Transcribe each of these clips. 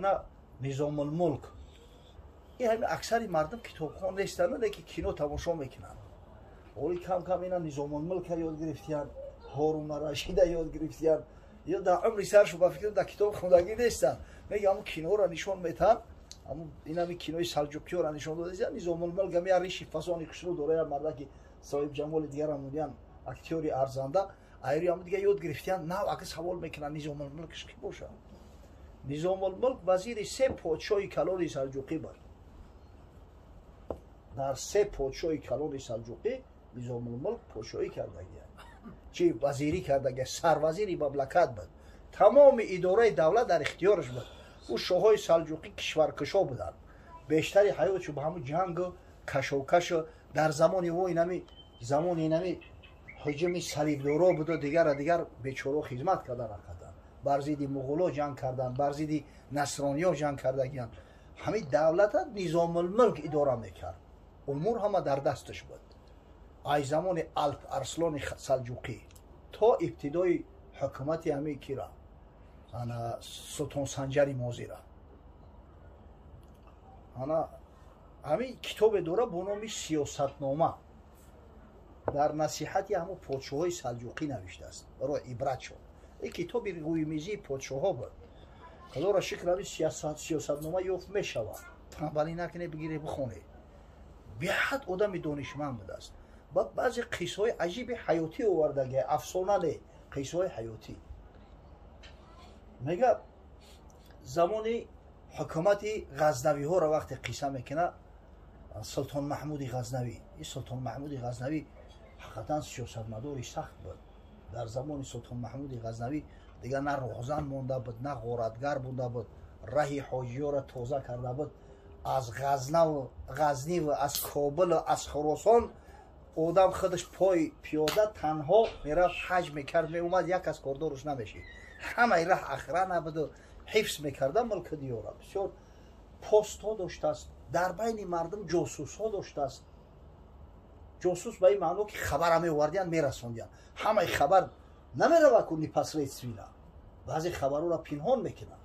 میکنه نظام الملک. این همین اکثری مردم کتابخوان نیستن نه که کینو تماشا میکنن. ولی کم کم اینا نظام الملک یاد گرفتن، هارون الرشید یاد گرفتن. یا در عمری سرشو با فکر در کتاب خوندگی نیستن. میگم همون کینو را نشون میدن. اما این همین کینوی سلجوقی را نشون دادن. نظام الملک هم ریشی فسانی خسرو دوره مرد که صاحب جمال دیگر هم بودن اکتوری ارزنده. ایری هم دیگه یاد گرفتن. نه اگه سوال میکنن نظام الملکش کی باشه؟ نظام الملک وزیر سه پادشاه کلان سلجوقی بود. در سه پادشاه کلان سلجوقی نظام الملک پادشاهی کرده. چی وزیری کرده، سروزیری مملکت بود. تمام اداره دولت در اختیارش بود. او شاههای سلجوقی کشورکشا بودند. بیشتری حیاتش به همون جنگ و کشوکش در زمان او اینمی حجم صلیبدارا بود و دیگر بیچاره خدمت کردن. بر ضد مغولا جنگ کردن، بر ضد نصرانی‌ها جنگ کردگیان. همین دولت نظام الملک اداره میکرد. امور همه در دستش بود. از زمان الپ ارسلان سلجوقی تا ابتدای حکومت همه کی را انا سلطان سنجری مازی را انا همین کتاب دوره با نام سیاستنامه در نصیحت همون پادشاهای سلجوقی نوشته است برای عبرت شد. این کتاب رویمیزی پادشاها بود. خدا را شکر همین سیاستنامه یافت میشود. ولی نکنه بگیره بخونه. بیحد آدم دانشمند بود است. بعضی قصه های عجیب حیاتی آوردگه، افسانه نه، قصه های حیاتی. میگه زمان حکومت غزنوی ها را وقتی قصه میکنه سلطان محمود غزنوی. این سلطان محمود غزنوی حقیقتا سیاستمداری سخت بود. در زمان سلطان محمود غزنوی دیگه نه راهزن مونده بود، نه غارتگر مونده بود. راه حاجی ها را تازه کرده بود. از غزنی و از کابل و از خراسان آدم خودش پای پیاده تنها میرفت حج میکرد میومد یک از کاردارش نمیشید. همه راه اخره نبود و حفظ میکردن ملک دیاره. بسیار پست ها داشته است. در بین مردم جاسوس ها داشته است. جاسوس به این معنی که خبر همه وردیان میرسوندیان. همه خبر نمیره کنی پس ریسوینا. بعضی خبرها را پنهان میکنن.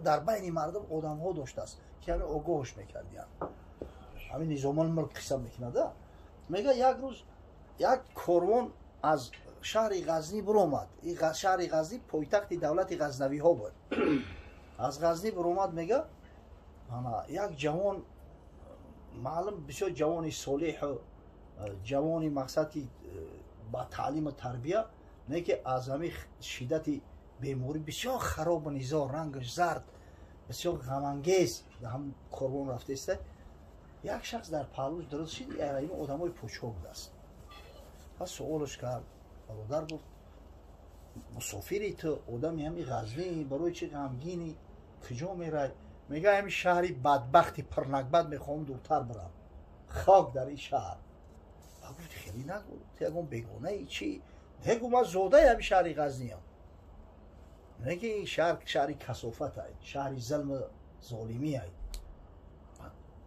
در بین مردم آدم ها داشته است که همه آگاهش میکردیان. همین نظام الملک قصه میکنه. میگه یک روز یک کاروان از شهر غزنی برآمد. این شهر غزنی پایتخت دولت غزنوی ها بود. از غزنی برآمد. میگه یک جوان معلوم بسیار جوان صالح و جوانی مقصدی با تعلیم و تربیه نه که از همه شدت بیماری بسیار خراب و نیزار رنگش زرد بسیار غم انگیز هم کاروان رفته است. یک شخص در پهلوش درست شد. این آدمای پوچو بود است. پس سوالش کرد. برادر گفت مسافری تو آدمی همین غزنی برای چه غمگینی کجا میری؟ میگه همین شهری بدبختی پرنکبت میخوام دورتر برم. خاک در این شهر. گفت خیلی نگو تگم بگونه ای چی؟ نگو من زوده همین شهری غزنی هم. میگه این شهری کثافت هست. شهری ظلم ظالمی هست.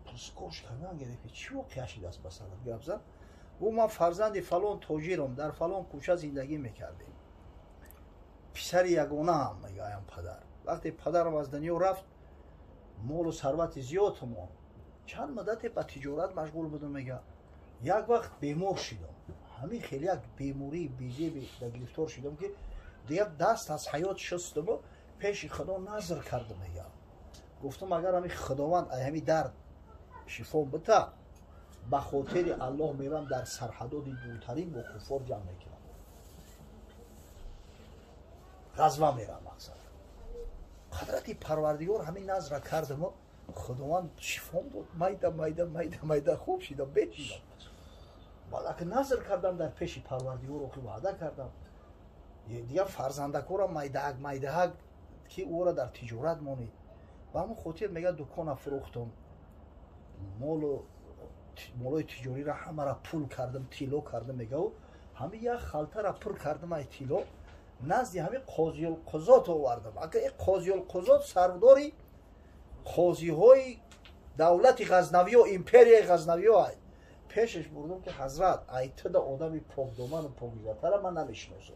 پرسکوش کردن گرفت چی واقعی دست بسرم گفت زن او من فرزند فلان تاجرم در فلان کوچه زندگی میکردیم. پسر یگانه هم میگم پدر. وقتی پدرم از دنیا رفت مال و ثروت زیاد هم چند مدت با تجارت مشغول بودم. میگه یک وقت بیمار شدم. همین خیلی یک بیماری بیجی در گرفتار شدم که دیگه دست از حیات شستم و پیش خدا نظر کردم. میگه گفتم اگر همین خداوند همین درد شفا بده به خاطر الله میرم در سرحدات دورترین با کفار جمع میکنم. غزوه میرم مقصد. قدرت پروردگار همین نظر کردم و خداوند شفا داد. میده خوب شدم بهشیدم. بعد که نظر کردم در پیش پروردگار که وعده کردم دیگه فرزندکورم میدهک که او را در تجارت مانی. و همون خاطر میگه دکان فروختم. مالای تجاری را همه را پول کردم تیلو کردم. میگه و همین یک خلطه را پر کردم ای تیلو نزدی همین قاضی القضات آوردم. اگه این قاضی القضات سرداری قاضی های دولت غزنوی و امپری غزنوی های پیشش بردم که حضرت ایتد آدمی پاک دامن و پاکیزه را من نمیشناسم.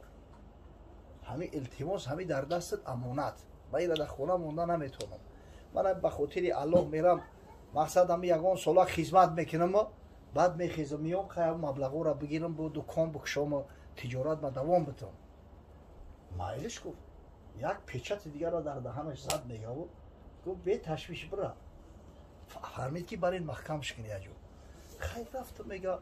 همین التماس همین در دستت امانت. من در خونه مونده نمیتونم. من به خاطر الله میرم مقصدم یگان سالا خدمت میکنم بعد میخیزم میام خیام مبلغ را بگیرم با دکان بکشم و تجارت با دوام بتم مایلش گفت یک پیچت دیگر را در دهنش زد میگه و گفت به تشویش برا فهمید که برای محکمش کنی اجو خیلی رفتم میگه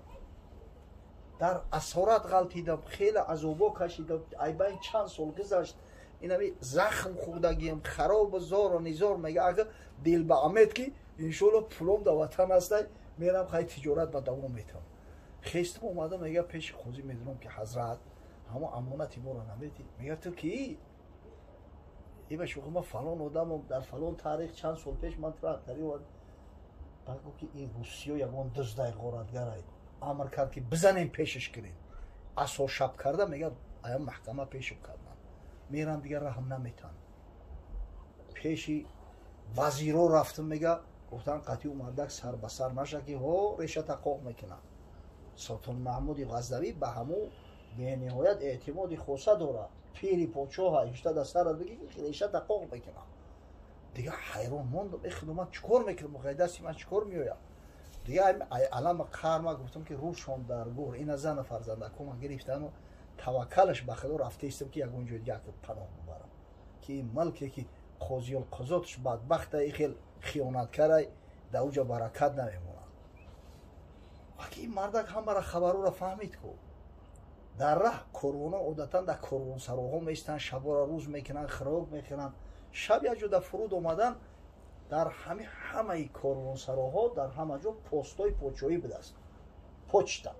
در اسارت غلطیدم خیلی عذابا کشیدم ای بین چند سال گذشت اینمی زخم خوردگیم خراب زار و نیزار میگه اگه دل به امید که انشالله پولم در وطن هستی میرم خیلی تجارت با دوام میتم خیستم اومدم میگه پیش خوزی میدونم که حضرت همه امانتی ما را نمیدی میگه تو کی؟ ای به شوخی ما فلان آدم در فلان تاریخ چند سال پیش من تری و بگو که این روسیه یگان دزدای غارتگره امر کرد که بزنیم پیشش کنیم اصلا شب کرده میگه آیا محکمه پیشم کردم میرم دیگه رحم نمیتن پیشی وزیرو رفتم میگه گفتن قطعی اومدک سر به سر نشه که ها ریشه تقاق میکنن سلطان محمود غزنوی به همو به نهایت اعتماد خاصه داره پیری پاچاه 18 سر بگی که ریشه تقاق میکنن دیگه حیران موندم این خدمت چیکار میکنم مقیدستی من چیکار میایم دیگه علم قرمه گفتم که روشون در گور این زن فرزندکم گرفتن و توکلش به خدا رفته استم که یک اونجا یک پناه ببرم که این ملکی که قاضی القضاتش بدبخت ای خیلی خیانت کرده در اونجا برکت نمیمونه وقتی این مردک هم برای خبرو را فهمید که در راه کرونا عادتا در کروان سراغا میستن شبا را روز میکنن خراب میکنن شب یک جا در فرود آمدن در همه کروان سراغا در همه جا پستای پوچویی بدست پوچتا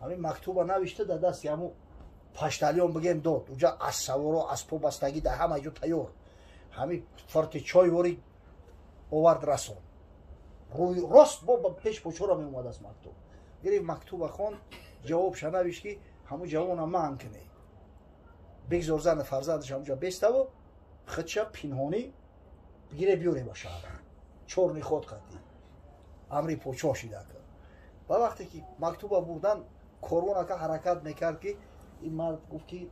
همین مکتوب نوشته در دست همون پشتالیان بگیم داد اونجا از سوار و از پا بستگی در همه جا تیار همین فرط چای وری آورد رسون روی راست با پیش پوچو را می اومد از مکتوب گریف مکتوب خون جواب شنویش که همون جواب من کنه بگذار زن فرزندش همونجا بسته و خودش پنهانی بگیره بیوره باشه چورنی خود خطی امری پوچو شده کرد و وقتی که مکتوب بردن کرونا که حرکت میکرد که این مرد گفت که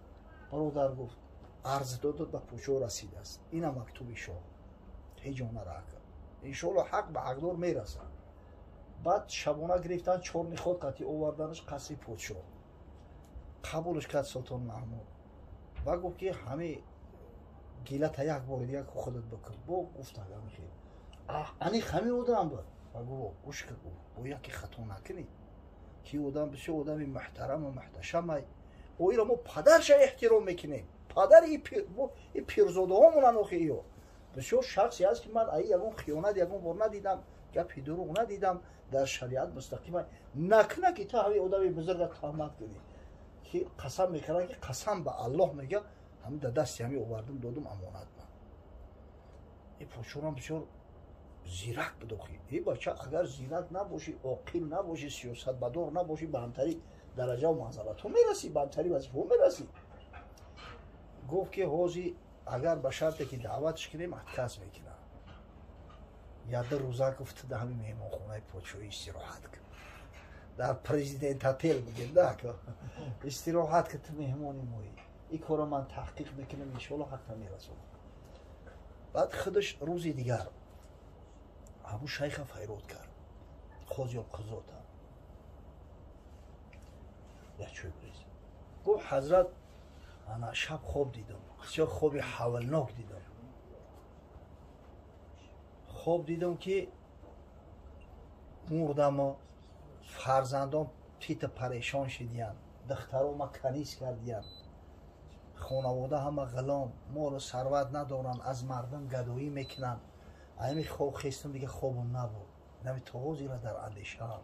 برادر گفت عرض داد به پوچو رسیده است این مکتوبی شو هیچ جا نراه کرد انشالله حق به حقدار میرسه بعد شبانه گرفتن چورنی خود قطعی آوردنش قصری پوچو قبولش کرد سلطان محمود و گفت که همه گیلت یک بار دیگه خودت بکن با گفت اگر میخوای انی خمی آدم بود و گفت گوش که گفت یکی خطا نکنی که آدم بسیار آدم محترم و محتشم او را ما پدرش احترام میکنیم پدر این پیرزاده ها مونن آخه ایو بسیار شخصی هست که من ای یکون خیانت یکون بار ندیدم گپی دروغ ندیدم در شریعت مستقیم نکنه که تا همین آدم بزرگ تهمت کنی که قسم میکنه که قسم به الله میگه هم در دستی همی آوردم دادم امانت من این پوچورم بسیار زیرک بدوخی این بچه اگر زیرک نباشی عاقل نباشی سیاست مدار نباشی به همتری درجه و منزلت ها میرسی به همتری وظیفه ها میرسی گفت که حاضی اگر به شرطی که دعوتش کنیم اتکاس میکنه یا در روزه گفت در همین مهمان خونه پوچوی استراحت کن در پرزیدنت هتل بگیم ده که استراحت که تو مهمانی موی این کار من تحقیق میکنم انشالله حق میرسونم بعد خودش روزی دیگر ابو شیخ فیرود کرد خوزی القضات یا چوی بریز گفت حضرت انا شب خواب دیدم بسیار خوابی حولناک دیدم خواب دیدم که مردم و فرزندان تیت پریشان شدیان دخترها ما کنیز کردیان خانواده همه غلام مال و ثروت ندارن از مردم گدایی میکنن همین خواب خیستم دیگه خوابم نبود نمی توازی را در اندیشه هم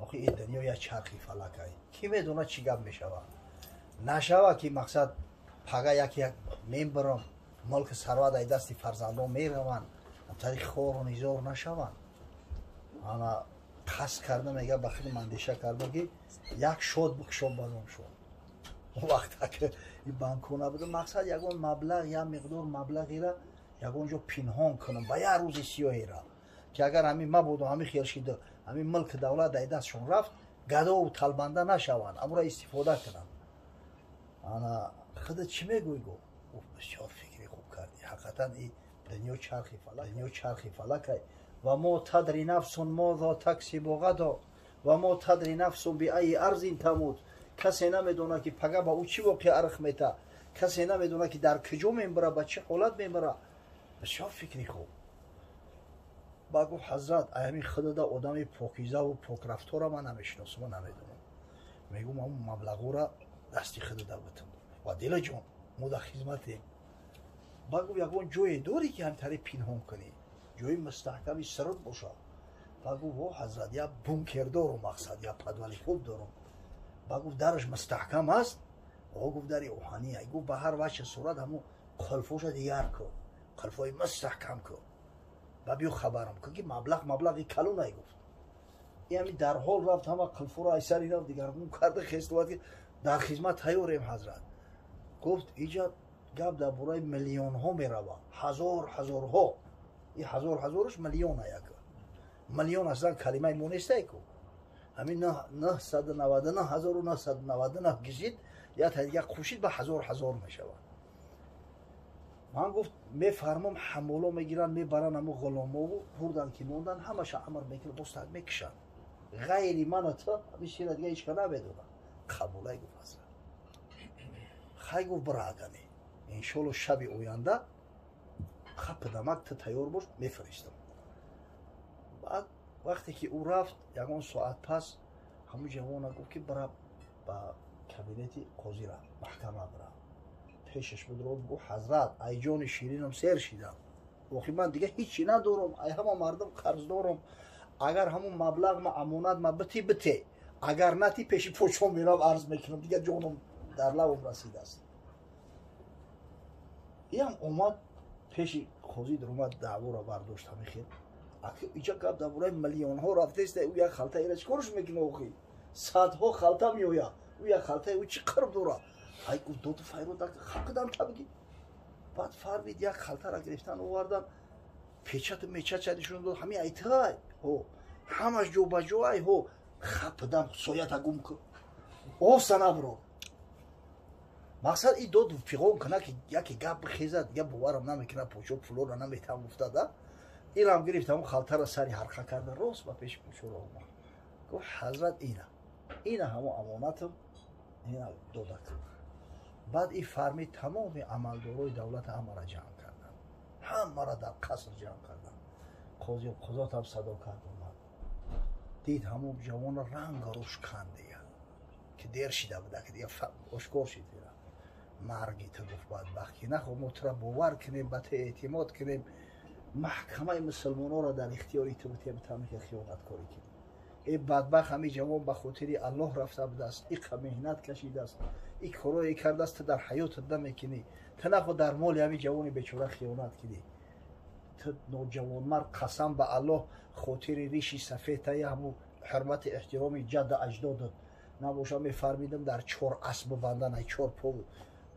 آخه این دنیا یک چرخی فلک هایی کی میدونه چی گپ میشوه نشوه که مقصد پگه یکی میم برم ملک ثروت ای دستی فرزندان میرون همطوری خور و نیزار نشون انا قصد کرده میگه بخیر اندیشه کرده که یک شد بکشم برام شد وقتی که این بانکونه بده مقصد یکون مبلغ یا مقدار مبلغی را یکونجا پنهان کنم با یک روز سیاهی را که اگر همین ما بود و همین خیال شده همین ملک دولت در دستشون رفت گدا و طلبنده نشوند اما را استفاده کنم انا خودت چی میگوی گفت بسیار فکری خوب کردی حقیقتا این دنیا چرخی فلک و ما تدری نفس ماذا تکسب غدا و ما تدری نفس بأی ارض تموت. کسی نمیدونه که پگاه با او چی واقع ارخ میته، کسی نمیدونه که در کجا میبره، به چه حالت میبره. بسیار فکری خوب. بگو حضرت ایمی خود دا آدم پاکیزه و پاک رفتار من نمیشناسم و نمیدونم. میگم من مبلغو را دستی خود دا بتم و دل جون ما در خدمتیم. بگو یکون جوی دوری که همتری پینهام کنی، جوی مستحکمی سرد باشه. بگو حضرت یا بونکر دارم مقصد یا پدولی خوب دارم. بگو درش مستحکم است. بگو دری روحانیه. گو به هر وجه صورت همو خلفوش دیگر کن، خلفوی مستحکم کن. بیو خبرم که مبلغی کلو نگفت. یعنی در حال رفت همه خلفو را ایسری رفت دیگر اون کرده خیست که در خدمت تیاریم حضرت. گفت ایجا گپ در برای میلیون ها می روه، هزار ها. این هزارش میلیون یک میلیون اصلا کلمه مونسته کو همین 999,999 گشید یا تا دیگه خوشید به هزار می شود. من گفت میفرمام حمولا میگیرن میبرن همو غلاما و بردن که موندن همش امر میکنه بستد میکشن. غیری من و تو همین شیره دیگه هیچ که نمیدونم. قبوله گفت حضرت. خیلی گفت برادنی انشالله شب اوینده خب دمک تا تیار باش میفرستم. بعد وقتی که او رفت یکان ساعت پس همون جوانه گفت که برا با کابینت قاضی را محکمه برا. پیشش بدرود گفت حضرت ای جان شیرینم سیر شیدم. وقتی من دیگه هیچی ندارم، ای همه مردم قرض دارم. اگر همون مبلغ ما امانت ما بتی اگر نتی پیشی پوچم میرم عرض میکنم دیگه جانم در لبم رسیده است. این هم اومد پیشی قاضی در اومد دعوا را برداشت همین خیلی. اگه اینجا گپ درباره میلیون ها رفته است او یک خلطه ایرا چیکارش میکنه اوخی؟ صدها خلطه میویا. او یک خلطه او چی قرب داره؟ ای گفت دو تا فایرو داد حق دادم تبگی. بعد فهمید یک خلطه را گرفتن آوردن پیچت میچت چدیشون داد همین ایتای هو همش جو بجو ای هو خپدم سویت گم کو او سنا برو. مقصد این دو پیغام کنه که یکی گپ خیزد دیگه باورم نمیکنه پوچو فلور را نمیتونم افتاده. این هم گرفت همون خلطه را سری حرکت کرده راست با پیش پوچو را اومد. گفت حضرت اینه همون امانتم اینا داده کرد. بعد این فرمید تمام عملدارای دولت همه را جمع کردن، همه را در قصر جمع کردن. قاضی قضات هم صدا کرد اومد دید همون جوان رنگ روش کنده که دیر شده بوده که دیگه اشکار شد مرگی تو گفت باید بخی نخو مطرح باور کنیم به اعتماد کنیم محکمه مسلمان ها را در اختیاری تو بتیم که خیانت کاری کنیم. این بدبخت همین جوان به خاطر الله رفته بوده است، این مهنت کشیده است، این کارایی کرده است در حیات نمیکنی تو نخو در مال همین جوان بیچاره خیانت کنی. تو نوجوان مرد قسم به الله خاطر ریشی سفید همو حرمت احترام جد اجداد نباشه میفرمیدم در 4 اسب بندن ای 4 پا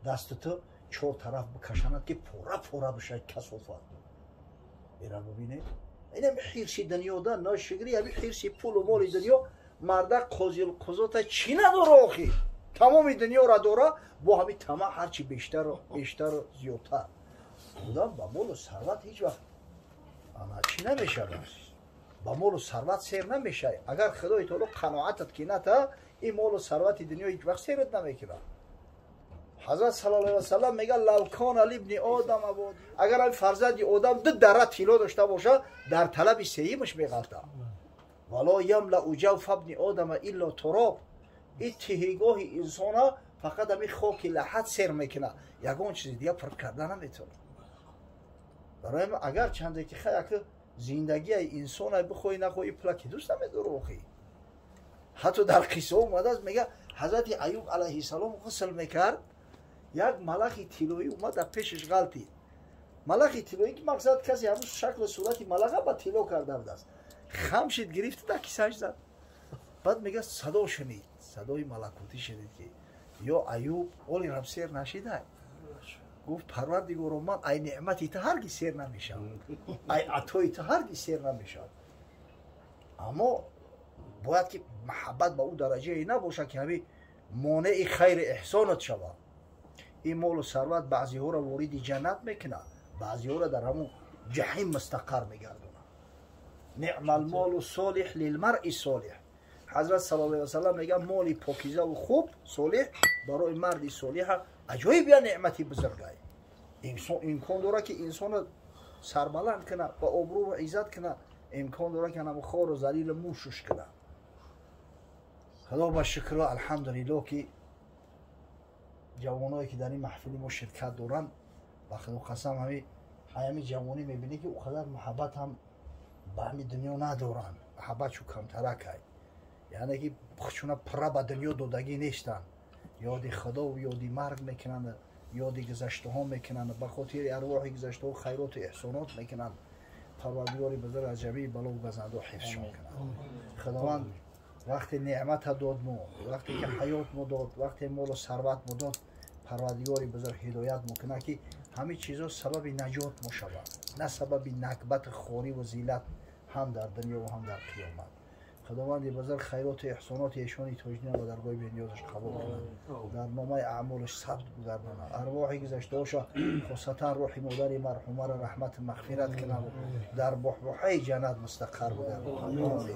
دست تو 4 طرف بکشند که پورا بشه کسافت. اینا ببینید اینم حرسی دنیا ده ناشگری همین حرسی پول و مال دنیا مرده قاضی القضات چی نداره آخی تمام دنیا را داره با همین طمع هرچی بیشتر و زیادتر. خدا با مال و ثروت هیچ وقت اما چی نمیشه با مال و ثروت سیر نمیشه. اگر خدای تعالی قناعتت کنه تا این مال و ثروت دنیا هیچ وقت سیرت نمیکنه. حضرت صلی الله علیه و سلم میگه لو کان لابن آدم عبادی، اگر این فرزند آدم 2 دره طلا داشته باشه در طلب سیمش میغلطه. ولا یملأ جوف ابن آدم الا تراب. این تهیگاه انسان فقط همین خاک لحد سیر میکنه، یگان چیز دیگه پر کردن نمیتونه. برای من اگر چند که خیلی زندگی انسان بخوای نخوای پلاکی دوست نمیداره آخی. حتی در قصه اومده است میگه حضرت ایوب علیه السلام غسل میکرد یک ملخی طلایی اومد در پیشش غلطید. ملخی طلایی که مقصد کسی همون شکل و صورتی ملخه با طلا کرده بود است. خم شد گرفت در کیسه‌اش زد. بعد میگه صدا شنید، صدای ملکوتی شنید که یا ایوب اولی رب سیر نشیده. گفت پروردگار من ای نعمتی تو هرگز سیر نمیشه، ای عطای تو هرگز سیر نمیشه. اما باید که محبت به او درجه ای نباشه که همین مانع خیر احسانت شود. این مال و ثروت بعضی ها را وارد جنت میکنه، بعضی ها را در همون جحیم مستقر میگردونه. نعم المال صالح للمرء صالح. حضرت صلی الله علیه و سلم میگه مال پاکیزه و خوب صالح برای مرد صالح عجایب یا نعمتی بزرگه. انسان امکان داره که انسان سربلند کنه با ابرو و عزت کنه، امکان داره که نم خار و ذلیل موشش کنه. خدا با شکر و الحمدلله که جوانایی که در این محفل ما شرکت دارن و خدا قسم همین جوانی میبینی که اونقدر محبت هم به همین دنیا ندارن، محبت شو کمتره که یعنی که چون پره به دنیا دادگی نیستن، یاد خدا و یادی مرگ میکنن، یادی گذشته ها میکنن، به خاطر ارواح گذشته ها خیرات و احسانات میکنن. پروردگار بزرگ از جمعی بلا و گزنده و حفظشون کنن. خداوند وقتی نعمت داد ما، وقتی که حیات ما داد، وقتی مال و ثروت ما داد، پروردگار بزرگ هدایت میکنه که همه چیزا سبب نجات ما شود، نه سبب نکبت خواری و ذلت هم در دنیا و هم در قیامت. خداوند بزرگ خیرات و احسانات ایشانی تاجدین و درگاه بی‌نیازش قبول کنه، در نامه اعمالش ثبت بگردانه، ارواح گذشته هاشا خاصتا روح مادر مرحومه را رحمت مغفرت کنه و در بحبوحه جنت مستقر بگردانه.